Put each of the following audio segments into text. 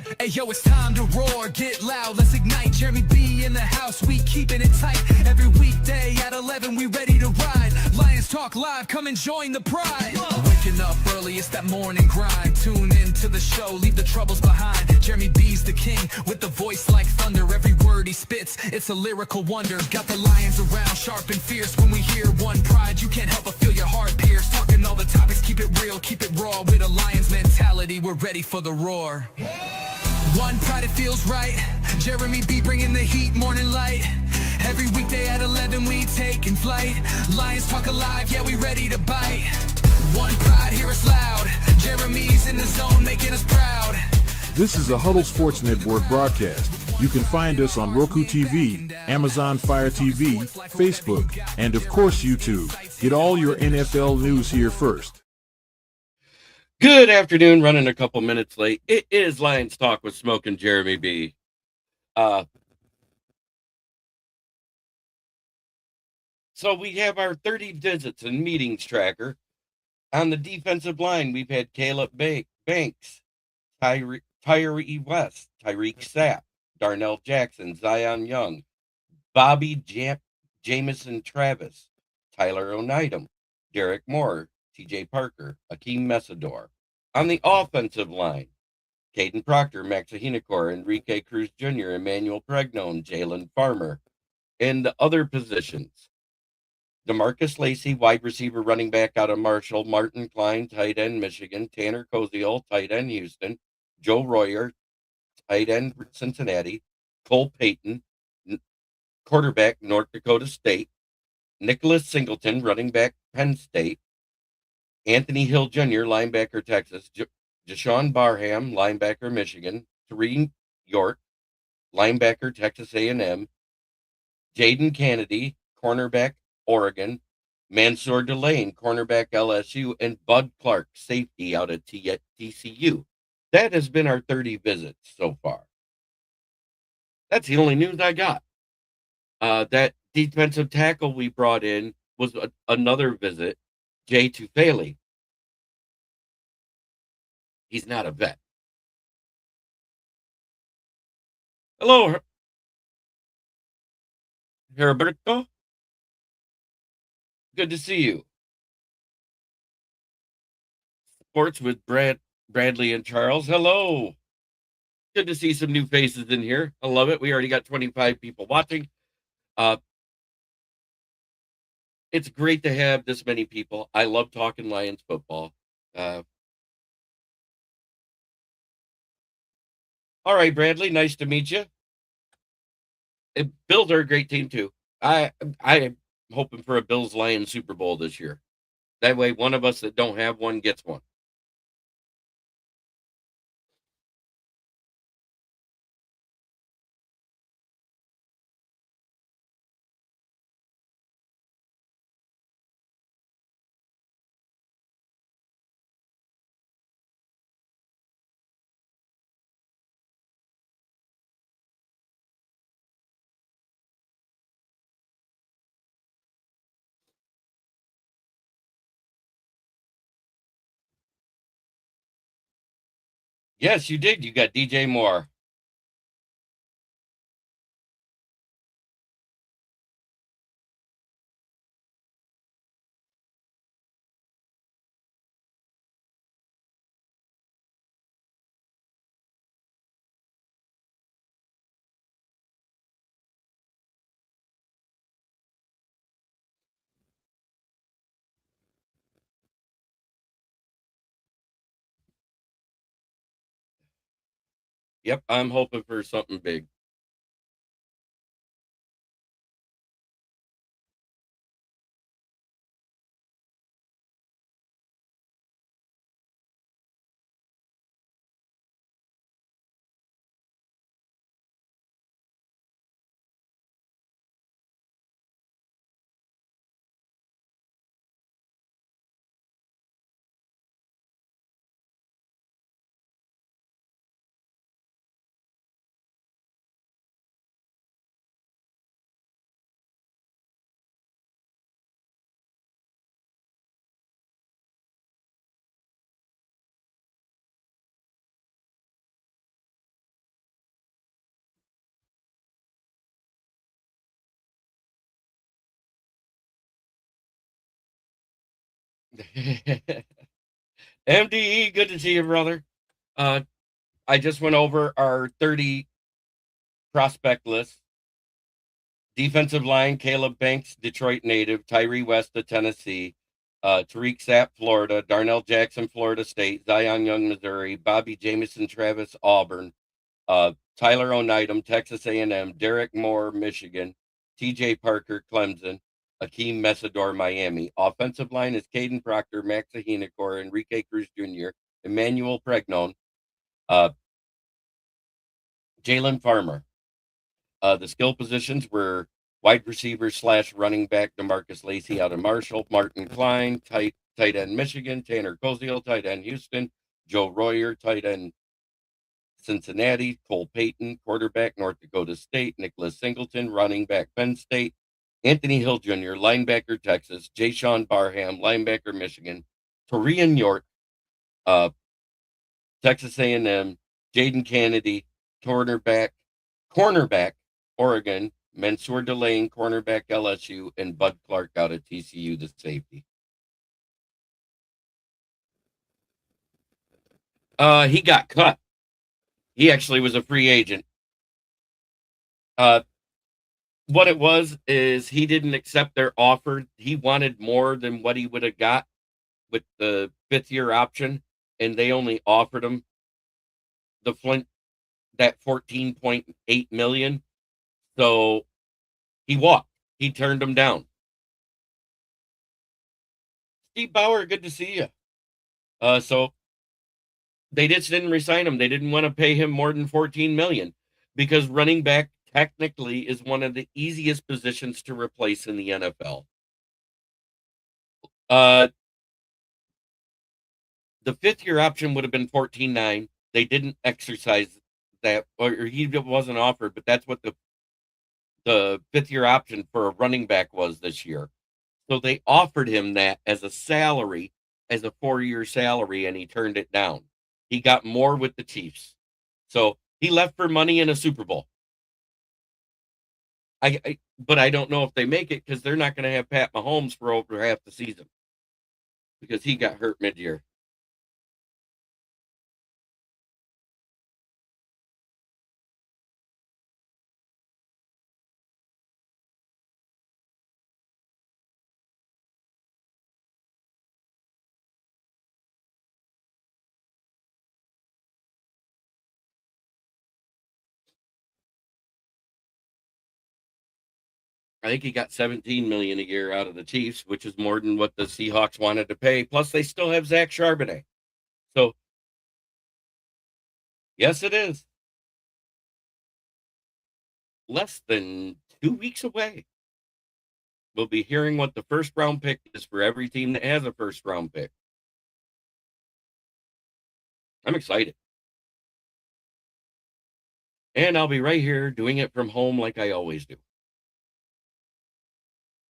Hey yo, it's time to roar, get loud, let's ignite. Jeremy B in the house, we keeping it tight. Every weekday at 11, we ready to ride. Lions Talk Live, come and join the pride. Waking up early, it's that morning grind. Tune in to the show, leave the troubles behind. Jeremy B's the king, with the voice like thunder. Every word he spits, it's a lyrical wonder. Got the lions around, sharp and fierce. When we hear one pride, you can't help but feel your heart pierce. Talking all the topics, keep it real, keep it raw. With a lion's mentality, we're ready for the roar. One pride, it feels right. Jeremy B bringing the heat, morning light. Every weekday at 11 we taking flight. Lions Talk Alive, yeah, we ready to bite. One pride, hear us loud. Jeremy's in the zone, making us proud. This is a Huddle Sports Network broadcast. You can find us on Roku TV, Amazon Fire TV, Facebook, and of course YouTube. Get all your NFL news here first. Good afternoon, running a couple minutes late. It is Lions Talk with Smoke and Jeremy B. So we have our 30 visits and meetings tracker. On the defensive line, we've had Caleb Banks, Tyree West, Tyreek Sapp, Darnell Jackson, Zion Young, Bobby Jamison Travis, Tyler Oneitem, Derek Moore, T.J. Parker, Akeem Messidor. On the offensive line, Caden Proctor, Max Ahinacor, Enrique Cruz Jr., Emmanuel Pregnone, Jalen Farmer. In the other positions, DeMarcus Lacey, wide receiver, running back out of Marshall, Martin Klein, tight end, Michigan, Tanner Koziel, tight end, Houston, Joe Royer, tight end, Cincinnati, Cole Payton, quarterback, North Dakota State, Nicholas Singleton, running back, Penn State, Anthony Hill Jr., linebacker, Texas, Jashawn Barham, linebacker, Michigan, Tareen York, linebacker, Texas A&M, Jaden Kennedy, cornerback, Oregon, Mansour Delane, cornerback, LSU, and Bud Clark, safety out at TCU. That has been our 30 visits so far. That's the only news I got. That defensive tackle we brought in was another visit, Jay Tufele. He's not a vet. Hello, Heriberto. Good to see you. Sports with Bradley and Charles. Hello. Good to see some new faces in here. I love it. We already got 25 people watching. It's great to have this many people. I love talking Lions football. All right, Bradley, nice to meet you. Bills are a great team too. I'm hoping for a Bills Lions Super Bowl this year. That way, one of us that don't have one gets one. Yes, you did. You got DJ Moore. Yep, I'm hoping for something big. MDE, good to see you, brother. I just went over our 30 prospect list. Defensive line, Caleb Banks, Detroit native, Tyree West of Tennessee, Tariq Sapp, Florida, Darnell Jackson, Florida State, Zion Young, Missouri, Bobby Jamison Travis, Auburn, Tyler Oneidem, Texas A&M, Derek Moore, Michigan, TJ Parker, Clemson, Akeem Mesidor, Miami. Offensive line is Caden Proctor, Max Ahinacor, Enrique Cruz Jr., Emmanuel Pregnon, Jalen Farmer. The skill positions were wide receiver / running back DeMarcus Lacey out of Marshall, Martin Klein, tight end Michigan, Tanner Koziel, tight end Houston, Joe Royer, tight end Cincinnati, Cole Payton, quarterback North Dakota State, Nicholas Singleton, running back Penn State, Anthony Hill Jr., linebacker Texas, Jay Sean Barham, linebacker Michigan, Torian York, Texas A&M, Jaden Kennedy, cornerback Oregon, Mansour Delane, cornerback LSU, and Bud Clark out of TCU, the safety. He got cut. He actually was a free agent. What it was is he didn't accept their offer. He wanted more than what he would have got with the 5th-year option, and they only offered him the Flint that 14.8 million. So he walked. He turned them down. Steve Bauer, good to see you. So they just didn't resign him. They didn't want to pay him more than 14 million because running back technically is one of the easiest positions to replace in the NFL. The 5th-year option would have been 14.9. They didn't exercise that, or he wasn't offered, but that's what the 5th-year option for a running back was this year. So they offered him that as a salary, as a 4-year salary, and he turned it down. He got more with the Chiefs. So he left for money in a Super Bowl. But I don't know if they make it because they're not going to have Pat Mahomes for over half the season because he got hurt mid-year. I think he got 17 million a year out of the Chiefs, which is more than what the Seahawks wanted to pay. Plus, they still have Zach Charbonnet. So, yes, it is. Less than 2 weeks away. We'll be hearing what the first round pick is for every team that has a first round pick. I'm excited. And I'll be right here doing it from home like I always do.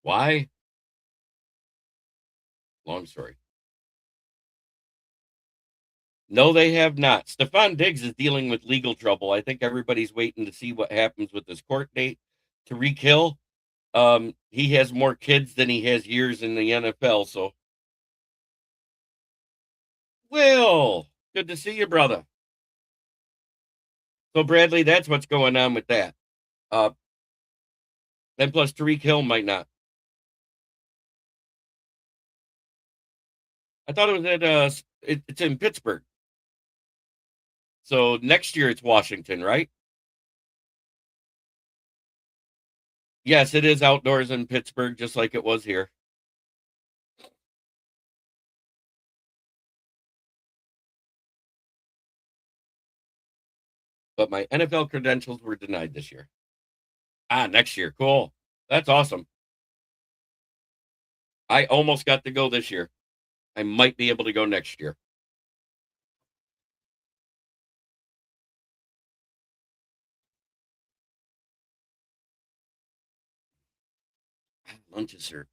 Why? Long story. No, they have not. Stephon Diggs is dealing with legal trouble. I think everybody's waiting to see what happens with his court date. Tariq Hill, he has more kids than he has years in the NFL. So, Will, good to see you, brother. So, Bradley, that's what's going on with that. And plus, Tariq Hill might not. I thought it was at it's in Pittsburgh. So next year it's Washington, right? Yes, it is outdoors in Pittsburgh, just like it was here. But my NFL credentials were denied this year. Next year. Cool. That's awesome. I almost got to go this year. I might be able to go next year. Lunch is served.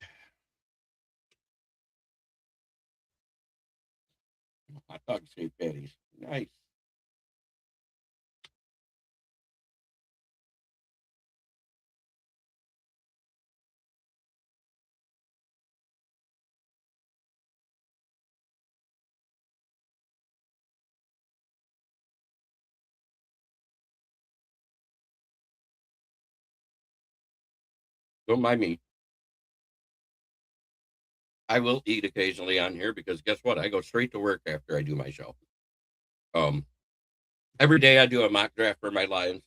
Hot dog steak patties. Nice. Don't mind me. I will eat occasionally on here because guess what? I go straight to work after I do my show. Um, every day I do a mock draft for my Lions,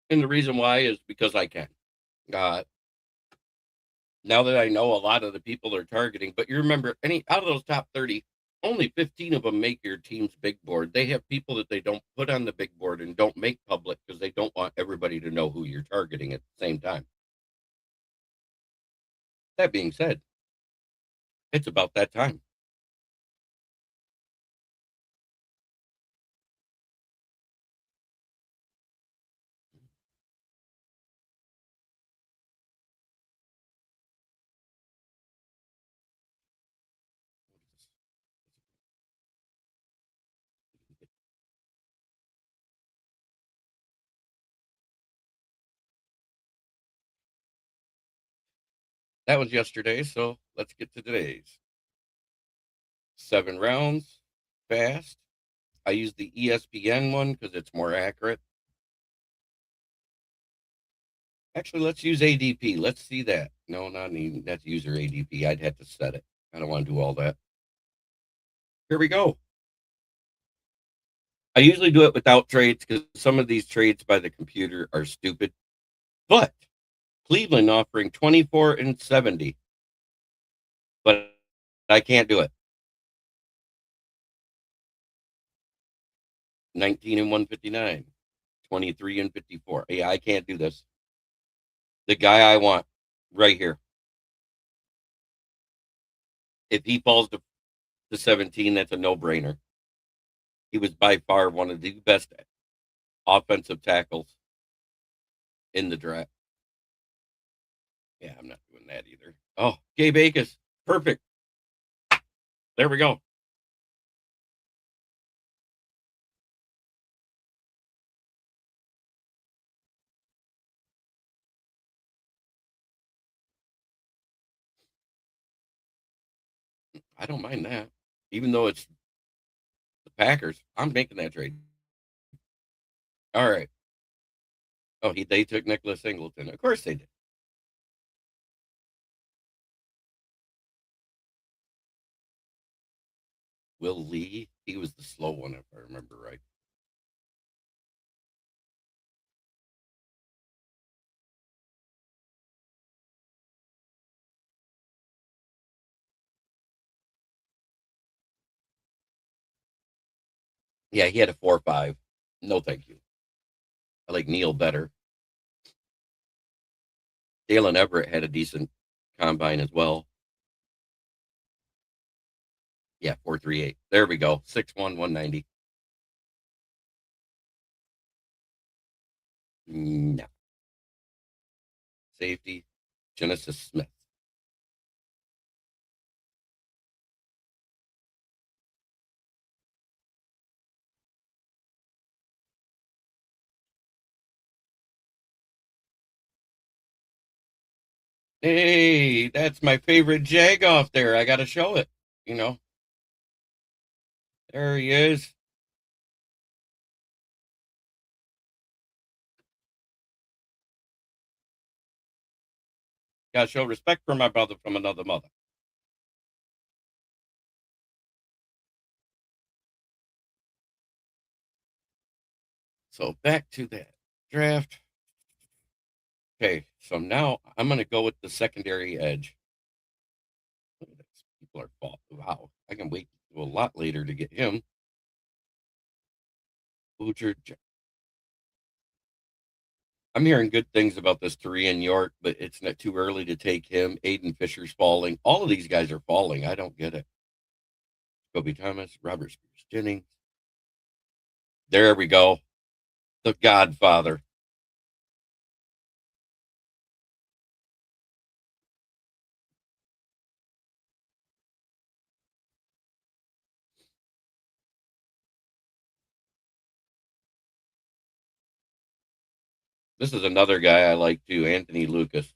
and the reason why is because I can. Uh, now that I know a lot of the people they're targeting, but you remember, any out of those top 30, only 15 of them make your team's big board. They have people that they don't put on the big board and don't make public because they don't want everybody to know who you're targeting at the same time. That being said, it's about that time. That was yesterday, so let's get to today's. 7 rounds, fast. I use the ESPN one because it's more accurate. Actually, let's use ADP. Let's see that. No, not even. That's user ADP. I'd have to set it. I don't want to do all that. Here we go. I usually do it without trades because some of these trades by the computer are stupid. But Cleveland offering 24 and 70. But I can't do it. 19 and 159. 23 and 54. Yeah, I can't do this. The guy I want right here. If he falls to 17, that's a no-brainer. He was by far one of the best offensive tackles in the draft. Yeah, I'm not doing that either. Oh, Gabe Akers. Perfect. There we go. I don't mind that. Even though it's the Packers, I'm making that trade. All right. Oh, they took Nicholas Singleton. Of course they did. Will Lee, he was the slow one, if I remember right. Yeah, he had a 4.5. No, thank you. I like Neil better. Dalen Everett had a decent combine as well. Yeah, 4.38. There we go. 6'1", 190. No. Safety, Genesis Smith. Hey, that's my favorite Jag off there. I got to show it. You know, there he is. Got to show respect for my brother from another mother. So back to that draft. Okay, so now I'm going to go with the secondary edge. People are fault. Wow, I can wait a lot later to get him. Butcher. I'm hearing good things about this Tarian York, but it's not too early to take him. Aiden Fisher's falling. All of these guys are falling. I don't get it. Kobe Thomas, Robert Spears Jennings. There we go. The Godfather. This is another guy I like too, Anthony Lucas.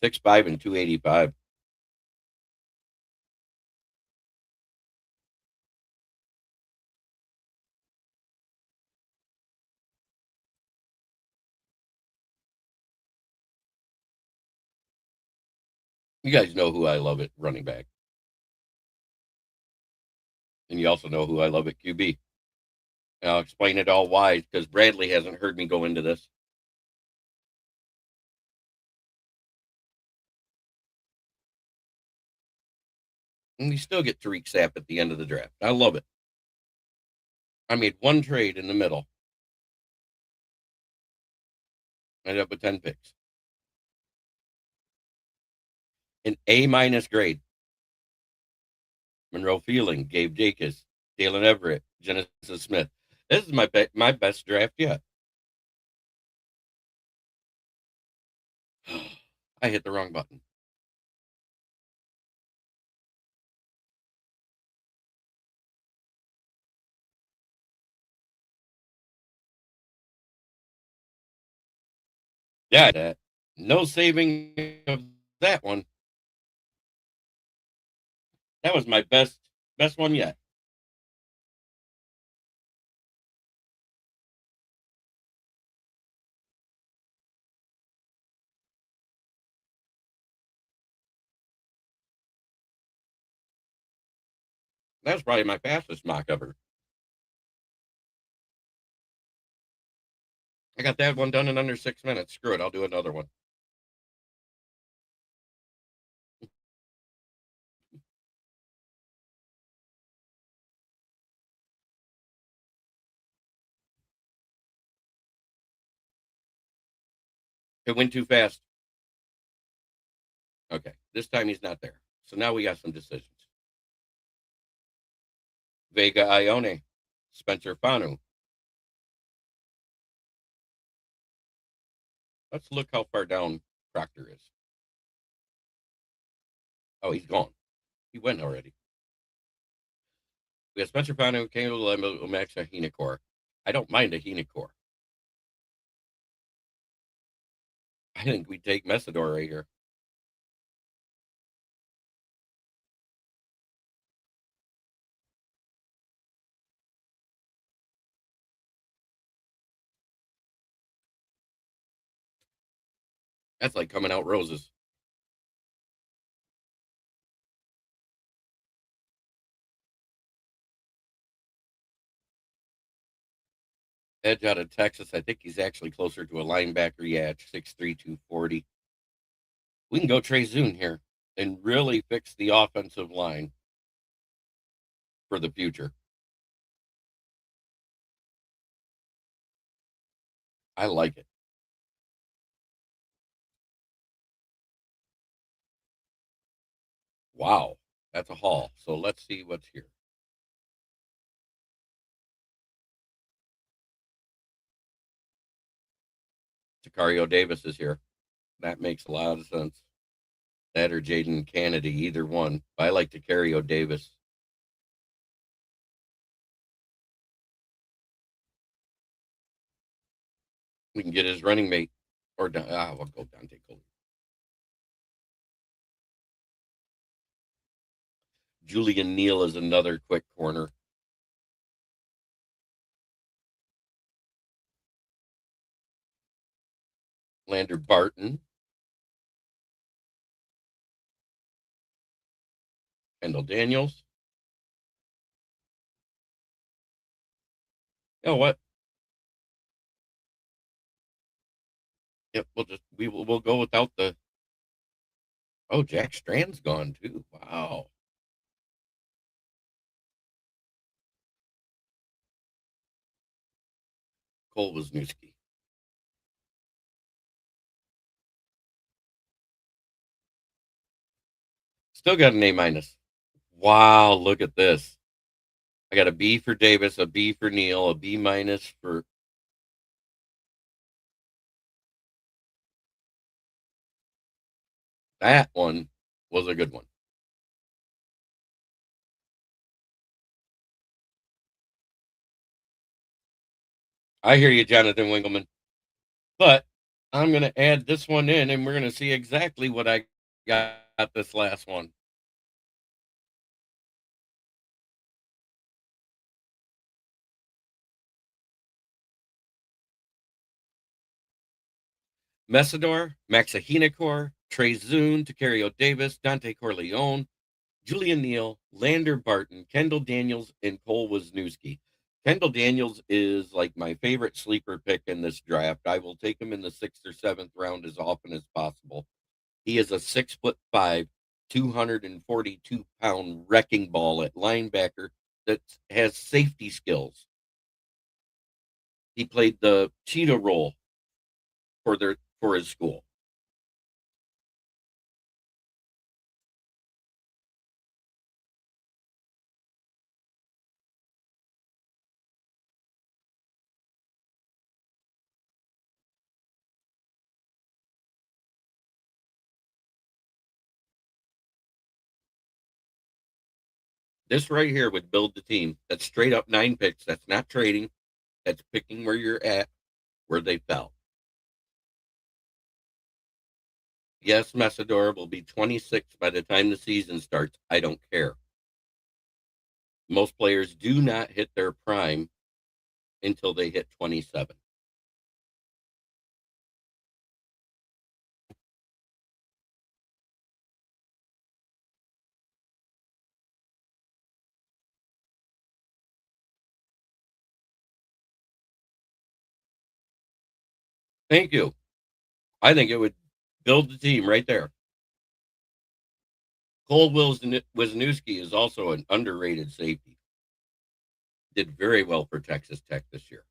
6'5" and 285. You guys know who I love at running back. And you also know who I love at QB. And I'll explain it all why, because Bradley hasn't heard me go into this. And we still get Tariq Sapp at the end of the draft. I love it. I made one trade in the middle. I ended up with 10 picks. An A- grade. Monroe Fielding, Gabe Jacobs, Dalen Everett, Genesis Smith. This is my best draft yet. I hit the wrong button. Yeah, no saving of that one. That was my best one yet. That's probably my fastest mock ever. I got that one done in under 6 minutes. Screw it, I'll do another one. It went too fast. Okay, this time he's not there. So now we got some decisions. Vega Ione, Spencer Fanu. Let's look how far down Proctor is. Oh, he's gone. He went already. We have Spencer Fanu, Caleb Max, a Henacor. I don't mind a Henacor. I think we take Messidor right here. That's like coming out roses. Edge out of Texas. I think he's actually closer to a linebacker. Yeah, 6'3", 240. We can go Trey Zune here and really fix the offensive line for the future. I like it. Wow, that's a haul. So let's see what's here. Sicario Davis is here. That makes a lot of sense. That or Jaden Kennedy, either one. I like Sicario Davis. We can get his running mate. Or we'll go Dante Coley. Julian Neal is another quick corner. Lander Barton. Kendall Daniels. You know what? Yep, we'll go without the. Oh, Jack Strand's gone too. Wow. Cole Wisniewski. Still got an A-. Wow, look at this. I got a B for Davis, a B for Neal, a B- for. That one was a good one. I hear you, Jonathan Winkelman. But I'm going to add this one in, and we're going to see exactly what I got this last one. Messidor, Maxahinacor, Trey Zune, Tacario Davis, Dante Corleone, Julian Neal, Lander Barton, Kendall Daniels, and Cole Wisniewski. Kendall Daniels is like my favorite sleeper pick in this draft. I will take him in the 6th or 7th round as often as possible. He is a 6'5", 242-pound wrecking ball at linebacker that has safety skills. He played the cheetah role for his school. This right here would build the team. That's straight up 9 picks. That's not trading. That's picking where you're at, where they fell. Yes, Messidor will be 26 by the time the season starts. I don't care. Most players do not hit their prime until they hit 27. Thank you. I think it would build the team right there. Cole Wisniewski is also an underrated safety. Did very well for Texas Tech this year.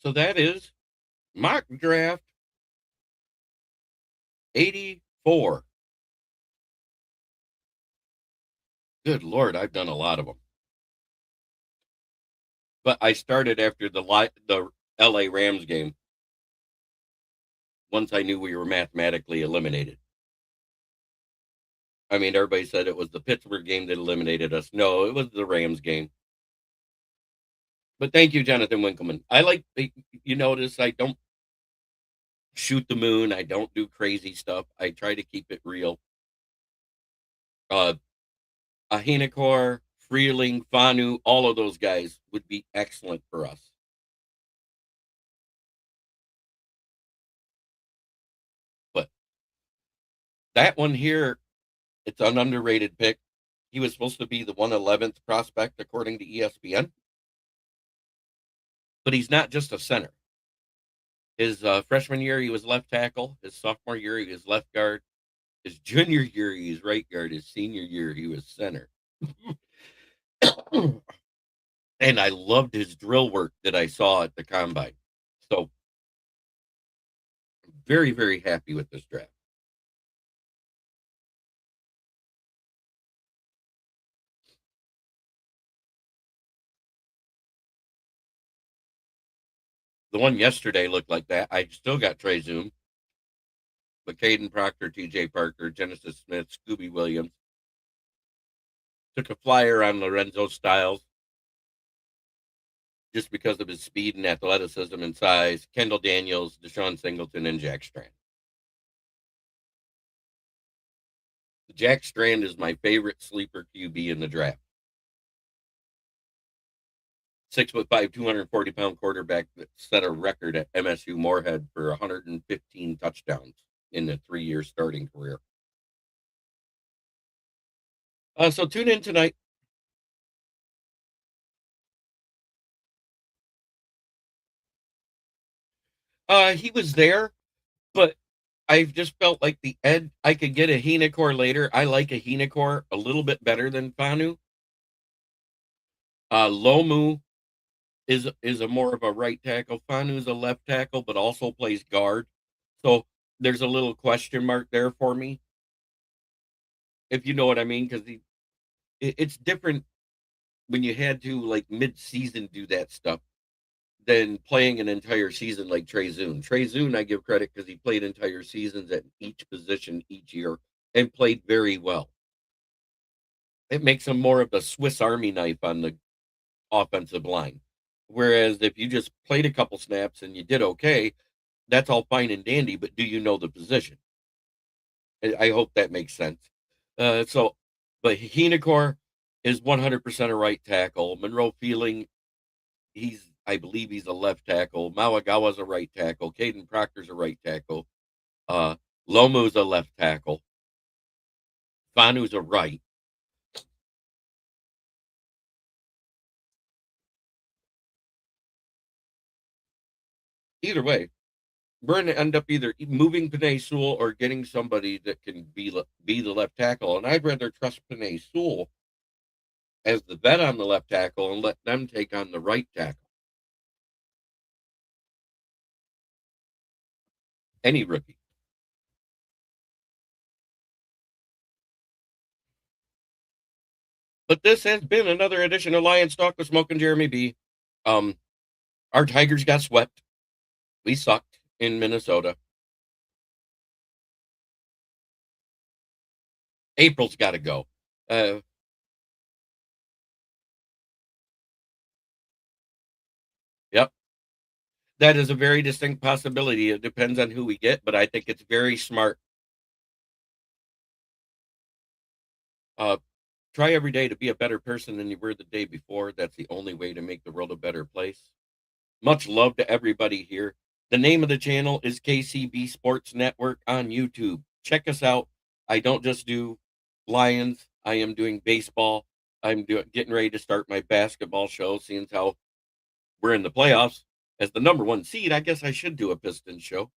So that is mock draft 84. Good Lord, I've done a lot of them. But I started after the LA Rams game. Once I knew we were mathematically eliminated. I mean, everybody said it was the Pittsburgh game that eliminated us. No, it was the Rams game. But thank you, Jonathan Winkleman. I like, you notice I don't shoot the moon. I don't do crazy stuff. I try to keep it real. Ahinakor, Freeling, Fanu, all of those guys would be excellent for us. But that one here, it's an underrated pick. He was supposed to be the 111th prospect according to ESPN. But he's not just a center. His freshman year, he was left tackle. His sophomore year, he was left guard. His junior year, he was right guard. His senior year, he was center. And I loved his drill work that I saw at the combine. So, very, very happy with this draft. The one yesterday looked like that. I still got Trey Zoom, but Caden Proctor, TJ Parker, Genesis Smith, Scooby Williams. Took a flyer on Lorenzo Styles just because of his speed and athleticism and size. Kendall Daniels, Deshaun Singleton, and Jack Strand. Jack Strand is my favorite sleeper QB in the draft. 6'5", 240-pound quarterback that set a record at MSU Moorhead for 115 touchdowns in the 3-year starting career. So tune in tonight. He was there, but I just felt like I could get a Henekor later. I like a Henekor a little bit better than Fanu. Lomu is a more of a right tackle. Fanu's a left tackle, but also plays guard. So there's a little question mark there for me, if you know what I mean, because it's different when you had to like mid-season do that stuff than playing an entire season like Trey Zune. Trey Zune, I give credit because he played entire seasons at each position each year and played very well. It makes him more of a Swiss Army knife on the offensive line. Whereas if you just played a couple snaps and you did okay, that's all fine and dandy, but do you know the position? I hope that makes sense. But Henekor, is 100% a right tackle. Monroe Feeling, I believe he's a left tackle. Mawagawa's a right tackle. Caden Proctor's a right tackle. Lomu's a left tackle. Fanu's a right. Either way, we're going to end up either moving Panay Sewell or getting somebody that can be the left tackle. And I'd rather trust Panay Sewell as the vet on the left tackle and let them take on the right tackle. Any rookie. But this has been another edition of Lions Talk with Smoke and Jeremy B. Our Tigers got swept. We sucked in Minnesota. April's got to go. Yep. That is a very distinct possibility. It depends on who we get, but I think it's very smart. Try every day to be a better person than you were the day before. That's the only way to make the world a better place. Much love to everybody here. The name of the channel is KCB Sports Network on YouTube. Check us out. I don't just do Lions. I am doing baseball. I'm getting ready to start my basketball show, seeing how we're in the playoffs. As the number 1 seed, I guess I should do a Pistons show.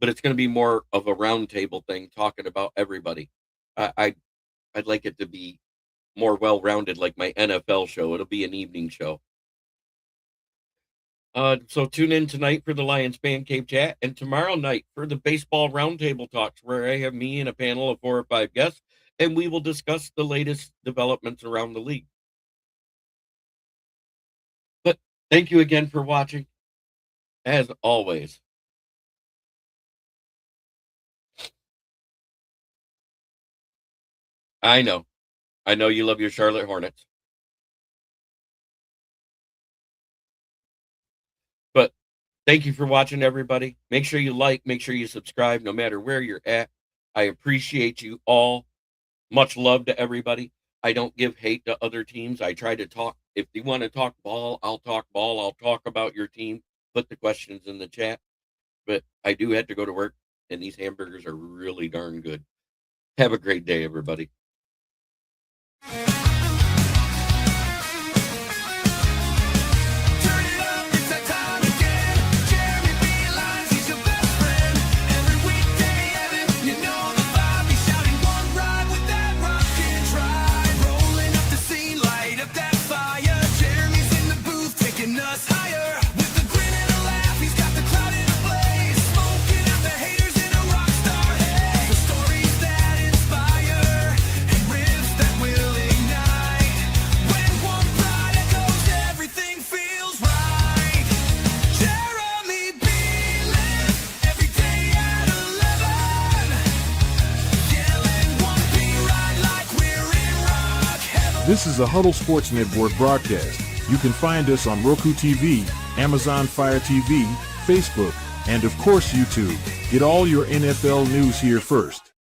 But it's going to be more of a roundtable thing, talking about everybody. I'd like it to be more well-rounded, like my NFL show. It'll be an evening show. So tune in tonight for the Lions Fan Cave chat, and tomorrow night for the baseball roundtable talks, where I have me and a panel of 4 or 5 guests, and we will discuss the latest developments around the league. But thank you again for watching, as always. I know you love your Charlotte Hornets. But thank you for watching, everybody. Make sure you like, make sure you subscribe, no matter where you're at. I appreciate you all. Much love to everybody. I don't give hate to other teams. I try to talk. If you want to talk ball, I'll talk ball. I'll talk about your team. Put the questions in the chat. But I do have to go to work, and these hamburgers are really darn good. Have a great day, everybody. This is a Huddle Sports Network broadcast. You can find us on Roku TV, Amazon Fire TV, Facebook, and of course YouTube. Get all your NFL news here first.